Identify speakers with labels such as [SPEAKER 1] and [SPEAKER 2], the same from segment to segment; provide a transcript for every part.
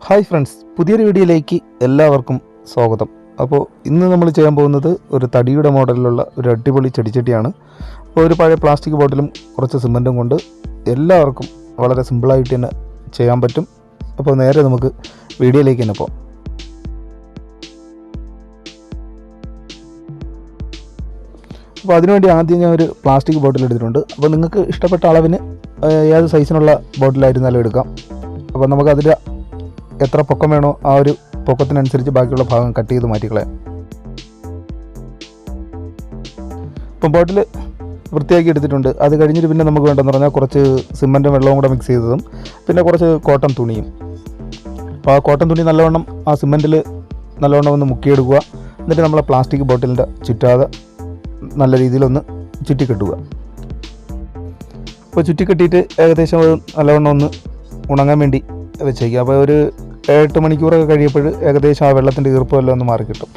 [SPEAKER 1] Hi friends, പുതിയൊരു വീഡിയോയിലേക്ക് എല്ലാവർക്കും സ്വാഗതം. അപ്പോൾ ഇന്ന് നമ്മൾ ചെയ്യാൻ പോകുന്നത് ഒരു തടിയുടെ മോഡലിലുള്ള ഒരു അടിപൊളി ചെടിച്ചട്ടിയാണ്. അപ്പോൾ ഒരു പഴയ പ്ലാസ്റ്റിക് ബോട്ടിലും കുറച്ച് സിമൻറ്റും കൊണ്ട് എല്ലാവർക്കും വളരെ സിമ്പിളായിട്ട് തന്നെ ചെയ്യാൻ പറ്റും. അപ്പോൾ നേരെ നമുക്ക് വീഡിയോയിലേക്ക് തന്നെ പോകാം. അപ്പോൾ അതിനുവേണ്ടി ആദ്യം ഞാൻ ഒരു പ്ലാസ്റ്റിക് ബോട്ടിൽ എടുത്തിട്ടുണ്ട്. അപ്പോൾ നിങ്ങൾക്ക് ഇഷ്ടപ്പെട്ട അളവിന് ഏത് സൈസിനുള്ള ബോട്ടിലായിരുന്നാലും എടുക്കാം. അപ്പോൾ നമുക്കതിൻ്റെ എത്ര പൊക്കം വേണോ ആ ഒരു പൊക്കത്തിനനുസരിച്ച് ബാക്കിയുള്ള ഭാഗം കട്ട് ചെയ്ത് മാറ്റിക്കളയാം. ഇപ്പം ബോട്ടിൽ വൃത്തിയാക്കി എടുത്തിട്ടുണ്ട്. അത് കഴിഞ്ഞിട്ട് പിന്നെ നമുക്ക് വേണ്ടതെന്ന് പറഞ്ഞാൽ കുറച്ച് സിമൻറ്റും വെള്ളവും കൂടെ മിക്സ് ചെയ്തതും പിന്നെ കുറച്ച് കോട്ടൺ തുണിയും. അപ്പോൾ ആ കോട്ടൺ തുണി നല്ലവണ്ണം ആ സിമൻറ്റിൽ നല്ലവണ്ണം ഒന്ന് മുക്കിയെടുക്കുക. എന്നിട്ട് നമ്മളെ പ്ലാസ്റ്റിക് ബോട്ടിലിൻ്റെ ചുറ്റാതെ നല്ല രീതിയിലൊന്ന് ചുറ്റിക്കെട്ടുക. അപ്പോൾ ചുറ്റിക്കെട്ടിയിട്ട് ഏകദേശം നല്ലവണ്ണം ഒന്ന് ഉണങ്ങാൻ വേണ്ടി വെച്ചേക്കുക. അപ്പോൾ ഒരു 8 മണിക്കൂറൊക്കെ കഴിയുമ്പോൾ ഏകദേശം ആ വെള്ളത്തിൻ്റെ ഈർപ്പമെല്ലാം ഒന്ന് മാറി കിട്ടും.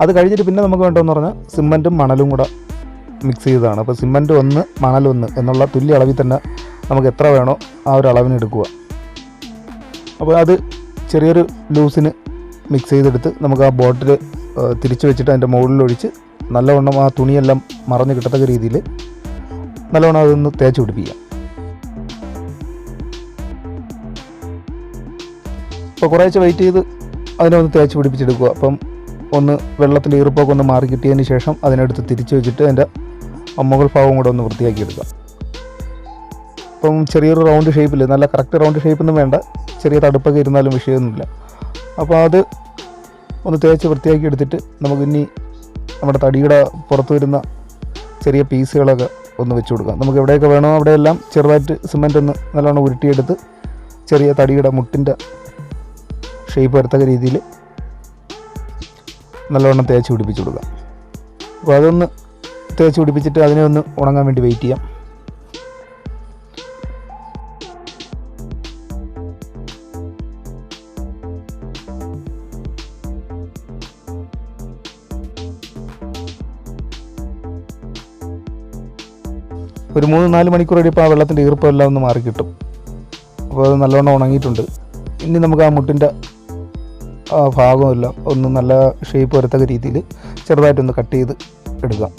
[SPEAKER 1] അത് കഴിഞ്ഞിട്ട് പിന്നെ നമുക്ക് വേണ്ടതെന്ന് പറഞ്ഞാൽ സിമൻറ്റും മണലും കൂടെ മിക്സ് ചെയ്തതാണ്. അപ്പോൾ സിമൻറ്റ് 1 മണൽ 1 എന്നുള്ള തുല്യ അളവിൽ തന്നെ നമുക്ക് എത്ര വേണോ ആ ഒരു അളവിന് എടുക്കുക. അപ്പോൾ അത് ചെറിയൊരു ലൂസിന് മിക്സ് ചെയ്തെടുത്ത് നമുക്ക് ആ ബോട്ടിൽ തിരിച്ച് വെച്ചിട്ട് അതിൻ്റെ മുകളിലൊഴിച്ച് നല്ലവണ്ണം ആ തുണിയെല്ലാം മറഞ്ഞ് കിട്ടത്തക്ക രീതിയിൽ നല്ലവണ്ണം അതൊന്ന് തേച്ച് പിടിപ്പിക്കുക. അപ്പോൾ കുറേശ്ശെ വെയിറ്റ് ചെയ്ത് അതിനെ ഒന്ന് തേച്ച് പിടിപ്പിച്ചെടുക്കുക. അപ്പം ഒന്ന് വെള്ളത്തിൻ്റെ ഈർപ്പമൊക്കെ ഒന്ന് മാറി കിട്ടിയതിന് ശേഷം അതിനടുത്ത് തിരിച്ച് വെച്ചിട്ട് അതിൻ്റെ മുകൾ ഭാഗം കൂടെ ഒന്ന് വൃത്തിയാക്കി എടുക്കുക. അപ്പം ചെറിയൊരു റൗണ്ട് ഷേപ്പിൽ, നല്ല കറക്റ്റ് റൗണ്ട് ഷേപ്പൊന്നും വേണ്ട, ചെറിയ തടുപ്പൊക്കെ ഇരുന്നാലും വിഷയമൊന്നുമില്ല. അപ്പോൾ അത് ഒന്ന് തേച്ച് വൃത്തിയാക്കി എടുത്തിട്ട് നമുക്കിനി നമ്മുടെ തടിയുടെ പുറത്ത് വരുന്ന ചെറിയ പീസുകളൊക്കെ ഒന്ന് വെച്ച് കൊടുക്കാം. നമുക്ക് എവിടെയൊക്കെ വേണോ അവിടെയെല്ലാം ചെറുതായിട്ട് സിമൻറ്റ് ഒന്ന് നല്ലോണം ഉരുട്ടിയെടുത്ത് ചെറിയ തടിയുടെ മുട്ടിൻ്റെ ഷേപ്പ് വരത്തക്ക രീതിയിൽ നല്ലവണ്ണം തേച്ച് പിടിപ്പിച്ച് കൊടുക്കാം. അപ്പോൾ അതൊന്ന് തേച്ച് പിടിപ്പിച്ചിട്ട് അതിനെ ഒന്ന് ഉണങ്ങാൻ വേണ്ടി വെയിറ്റ് ചെയ്യാം. ഒരു 3-4 മണിക്കൂർ കഴിയുമ്പോൾ ആ വെള്ളത്തിൻ്റെ ഈർപ്പമെല്ലാം ഒന്ന് മാറി കിട്ടും. അപ്പോൾ അത് നല്ലവണ്ണം ഉണങ്ങിയിട്ടുണ്ട്. ഇനി നമുക്ക് ആ മുട്ടിൻ്റെ ആ ഭാഗമെല്ലാം ഒന്ന് നല്ല ഷേപ്പ് വരത്തക്ക രീതിയിൽ ചെറുതായിട്ടൊന്ന് കട്ട് ചെയ്ത് എടുക്കാം.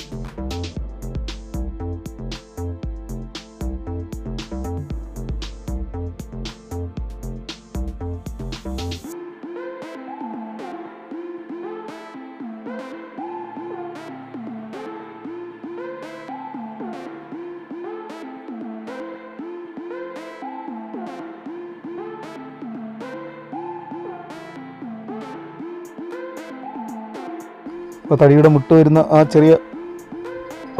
[SPEAKER 1] അപ്പോൾ തടിയുടെ മുട്ട് വരുന്ന ആ ചെറിയ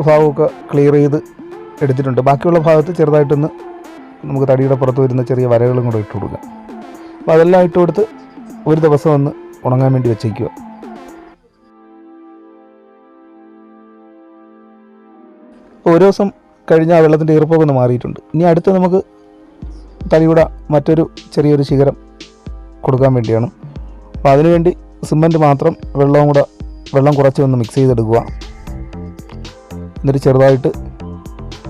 [SPEAKER 1] ഭാഗമൊക്കെ ക്ലിയർ ചെയ്ത് എടുത്തിട്ടുണ്ട്. ബാക്കിയുള്ള ഭാഗത്ത് ചെറുതായിട്ടൊന്ന് നമുക്ക് തടിയുടെ പുറത്ത് വരുന്ന ചെറിയ വരകളും കൂടെ ഇട്ട് കൊടുക്കാം. അപ്പോൾ അതെല്ലാം ഇട്ട് കൊടുത്ത് ഒരു ദിവസം ഒന്ന് ഉണങ്ങാൻ വേണ്ടി വെച്ചേക്കുക. അപ്പോൾ ഒരു ദിവസം കഴിഞ്ഞ് ആ വെള്ളത്തിൻ്റെ ഈർപ്പമൊക്കെ ഒന്ന് മാറിയിട്ടുണ്ട്. ഇനി അടുത്ത് നമുക്ക് തടിയുടെ മറ്റൊരു ചെറിയൊരു ശിഖരം കൊടുക്കാൻ വേണ്ടിയാണ്. അപ്പോൾ അതിനുവേണ്ടി സിമൻറ്റ് മാത്രം വെള്ളം കുറച്ച് ഒന്ന് മിക്സ് ചെയ്തെടുക്കുക. എന്നിട്ട് ചെറുതായിട്ട്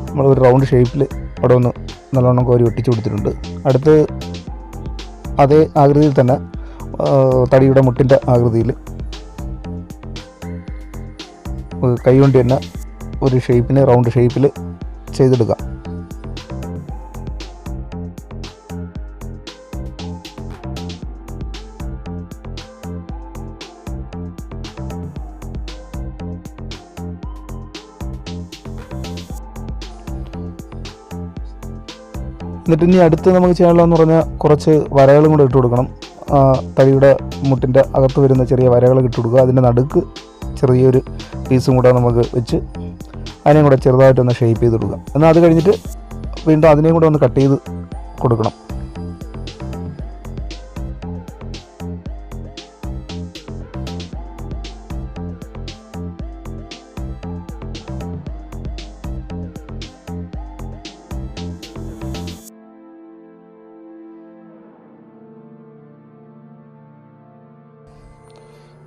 [SPEAKER 1] നമ്മളൊരു റൗണ്ട് ഷേപ്പിൽ അവിടെ ഒന്ന് നല്ലോണം കോരി ഒട്ടിച്ച് കൊടുത്തിട്ടുണ്ട്. അടുത്ത് അതേ ആകൃതിയിൽ തന്നെ തടിയുടെ മുട്ടിൻ്റെ ആകൃതിയിൽ കൈ കൊണ്ട് തന്നെ ഒരു ഷേപ്പിന് റൗണ്ട് ഷേപ്പിൽ ചെയ്തെടുക്കാം. എന്നിട്ട് ഇനി അടുത്ത് നമുക്ക് ചെയ്യാനുള്ളതെന്ന് പറഞ്ഞാൽ കുറച്ച് വരകളും കൂടെ ഇട്ട് കൊടുക്കണം. തടിയുടെ മുട്ടിൻ്റെ അകത്ത് വരുന്ന ചെറിയ വരകൾ ഇട്ട് കൊടുക്കുക. അതിൻ്റെ നടുക്ക് ചെറിയൊരു പീസും കൂടെ നമുക്ക് വെച്ച് അതിനെയും കൂടെ ചെറുതായിട്ടൊന്ന് ഷേപ്പ് ചെയ്ത് കൊടുക്കുക. എന്നാൽ അത് കഴിഞ്ഞിട്ട് വീണ്ടും അതിനെയും കൂടെ ഒന്ന് കട്ട് ചെയ്ത് കൊടുക്കണം.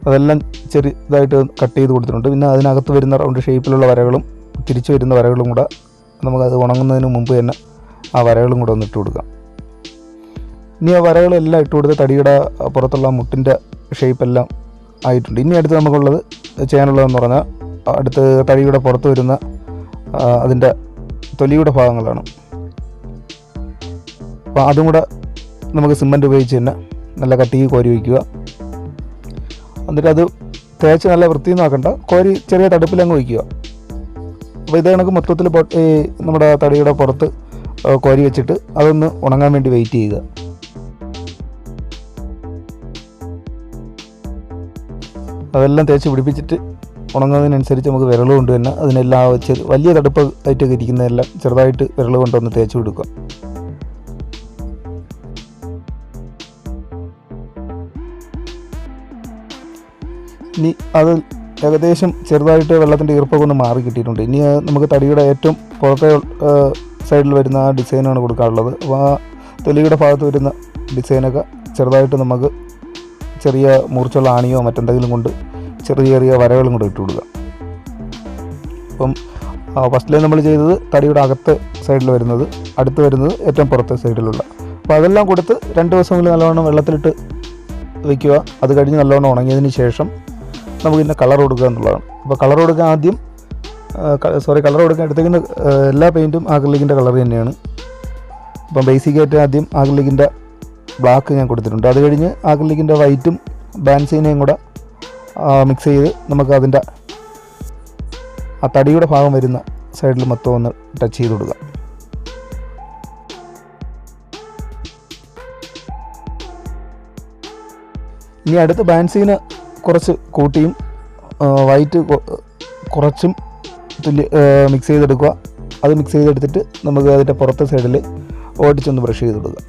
[SPEAKER 1] അതെല്ലാം ചെറുതായിട്ട് കട്ട് ചെയ്ത് കൊടുത്തിട്ടുണ്ട്. പിന്നെ അതിനകത്ത് വരുന്ന റൗണ്ട് ഷേപ്പിലുള്ള വരകളും തിരിച്ചു വരുന്ന വരകളും കൂടെ നമുക്കത് ഉണങ്ങുന്നതിന് മുമ്പ് തന്നെ ആ വരകളും കൂടെ ഒന്ന് ഇട്ട് കൊടുക്കാം. ഇനി ആ വരകളെല്ലാം ഇട്ട് കൊടുത്ത് തടിയുടെ പുറത്തുള്ള മുട്ടിൻ്റെ ഷേപ്പെല്ലാം ആയിട്ടുണ്ട്. ഇനി അടുത്ത് നമുക്കുള്ളത് ചെയ്യാനുള്ളതെന്ന് പറഞ്ഞാൽ അടുത്ത് തടിയുടെ പുറത്ത് വരുന്ന അതിൻ്റെ തൊലിയുടെ ഭാഗങ്ങളാണ്. അപ്പോൾ അതും കൂടെ നമുക്ക് സിമൻറ്റ് ഉപയോഗിച്ച് തന്നെ നല്ല കട്ടിക്ക് കോരി വയ്ക്കുക. എന്നിട്ട് അത് തേച്ച് നല്ല വൃത്തിയൊന്നാക്കണ്ട, കോരി ചെറിയ തടുപ്പിലങ്ങ് വയ്ക്കുക. അപ്പോൾ ഇത് കണക്ക് മൊത്തത്തിൽ നമ്മുടെ തടിയുടെ പുറത്ത് കോരി വെച്ചിട്ട് അതൊന്ന് ഉണങ്ങാൻ വേണ്ടി വെയിറ്റ് ചെയ്യുക. അതെല്ലാം തേച്ച് പിടിപ്പിച്ചിട്ട് ഉണങ്ങുന്നതിനനുസരിച്ച് നമുക്ക് വിരൽ കൊണ്ട് തന്നെ അതിനെല്ലാം വലിയ തടുപ്പ് ആയിട്ടൊക്കെ ഇരിക്കുന്നതെല്ലാം ചെറുതായിട്ട് വിരൽ കൊണ്ടൊന്ന് തേച്ച് കൊടുക്കുക. ഇനി അത് ഏകദേശം ചെറുതായിട്ട് വെള്ളത്തിൻ്റെ ഈർപ്പൊക്കെ ഒന്ന് മാറി കിട്ടിയിട്ടുണ്ട്. ഇനി നമുക്ക് തടിയുടെ ഏറ്റവും പുറത്തെ സൈഡിൽ വരുന്ന ആ ഡിസൈനാണ് കൊടുക്കാനുള്ളത്. അപ്പോൾ ആ തൊലിയുടെ ഭാഗത്ത് വരുന്ന ഡിസൈനൊക്കെ ചെറുതായിട്ട് നമുക്ക് ചെറിയ മൂർച്ചുള്ള ആണിയോ മറ്റെന്തെങ്കിലും കൊണ്ട് ചെറിയ ചെറിയ വരകളും കൂടെ ഇട്ട് കൊടുക്കുക. അപ്പം ഫസ്റ്റിലെ നമ്മൾ ചെയ്തത് തടിയുടെ അകത്തെ സൈഡിൽ വരുന്നത്, അടുത്ത് വരുന്നത് ഏറ്റവും പുറത്തെ സൈഡിലുള്ള. അപ്പോൾ അതെല്ലാം കൊടുത്ത് 2 ദിവസമെങ്കിലും നല്ലവണ്ണം വെള്ളത്തിലിട്ട് വയ്ക്കുക. അത് കഴിഞ്ഞ് നല്ലവണ്ണം ഉണങ്ങിയതിന് ശേഷം നമുക്ക് ഇതിൻ്റെ കളർ കൊടുക്കുക എന്നുള്ളതാണ്. അപ്പോൾ കളർ കൊടുക്കാൻ ആദ്യം കളർ കൊടുക്കാൻ എടുത്തേക്കുന്ന എല്ലാ പെയിൻറ്റും ആക്രിലിക്കിൻ്റെ കളർ തന്നെയാണ്. അപ്പം ബേസിക്കായിട്ട് ആദ്യം ആക്രിലിക്കിൻ്റെ ബ്ലാക്ക് ഞാൻ കൊടുത്തിട്ടുണ്ട്. അത് കഴിഞ്ഞ് ആക്രിലിക്കിൻ്റെ വൈറ്റും ബാൻസീനയും കൂടെ മിക്സ് ചെയ്ത് നമുക്ക് അതിൻ്റെ ആ തടിയുടെ ഭാഗം വരുന്ന സൈഡിൽ മൊത്തം ഒന്ന് ടച്ച് ചെയ്ത് കൊടുക്കുക. ഇനി അടുത്ത് ബാൻസീന് കുറച്ച് കൂട്ടിയും വൈറ്റ് കുറച്ചും മിക്സ് ചെയ്തെടുക്കുക. അത് മിക്സ് ചെയ്തെടുത്തിട്ട് നമുക്ക് അതിൻ്റെ പുറത്തെ സൈഡിൽ ഓടിച്ചൊന്ന് ബ്രഷ് ചെയ്ത് കൊടുക്കുക.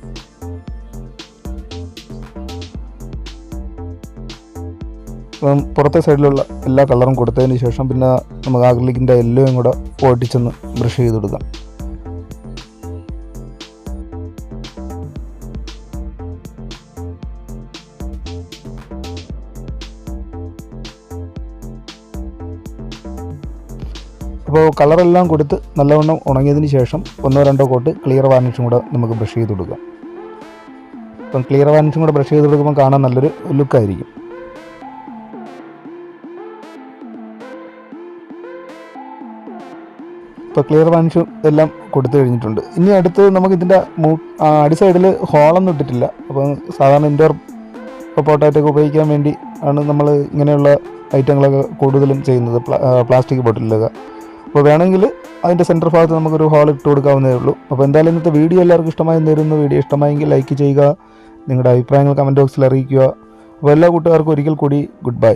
[SPEAKER 1] അപ്പം പുറത്തെ സൈഡിലുള്ള എല്ലാ കളറും കൊടുത്തതിന് ശേഷം പിന്നെ നമുക്ക് ആക്രിലിക്കിൻ്റെ യെല്ലോയും കൂടെ ഓടിച്ചൊന്ന് ബ്രഷ് ചെയ്ത് കൊടുക്കാം. അപ്പോൾ കളറെല്ലാം കൊടുത്ത് നല്ലവണ്ണം ഉണങ്ങിയതിന് ശേഷം 1-2 കോട്ട് ക്ലിയർ വാർണിഷും കൂടെ നമുക്ക് ബ്രഷ് ചെയ്ത് കൊടുക്കാം. അപ്പം ക്ലിയർ വാർണിഷും കൂടെ ബ്രഷ് ചെയ്ത് കൊടുക്കുമ്പോൾ കാണാൻ നല്ലൊരു ലുക്കായിരിക്കും. ഇപ്പോൾ ക്ലിയർ വാർണിഷും എല്ലാം കൊടുത്തു കഴിഞ്ഞിട്ടുണ്ട്. ഇനി അടുത്ത് നമുക്ക് ഇതിൻ്റെ അടി സൈഡിൽ ഹോളൊന്നും ഇട്ടിട്ടില്ല. അപ്പം സാധാരണ ഇൻഡോർ പോട്ടായിട്ടൊക്കെ ഉപയോഗിക്കാൻ വേണ്ടി ആണ് നമ്മൾ ഇങ്ങനെയുള്ള ഐറ്റങ്ങളൊക്കെ കൂടുതലും ചെയ്യുന്നത്, പ്ലാസ്റ്റിക് ബോട്ടിലൊക്കെ. അപ്പോൾ വേണമെങ്കിൽ അതിൻ്റെ സെൻറ്റർ ഭാഗത്ത് നമുക്കൊരു ഹോൾ ഇട്ട് കൊടുക്കാവുന്നതേ ഉള്ളൂ. അപ്പോൾ എന്തായാലും ഇന്നത്തെ വീഡിയോ എല്ലാവർക്കും ഇഷ്ടമായി തരുന്നു. വീഡിയോ ഇഷ്ടമായെങ്കിൽ ലൈക്ക് ചെയ്യുക, നിങ്ങളുടെ അഭിപ്രായങ്ങൾ കമൻറ്റ് ബോക്സിൽ അറിയിക്കുക. അപ്പോൾ എല്ലാ കൂട്ടുകാർക്കും ഒരിക്കൽ കൂടി ഗുഡ് ബൈ.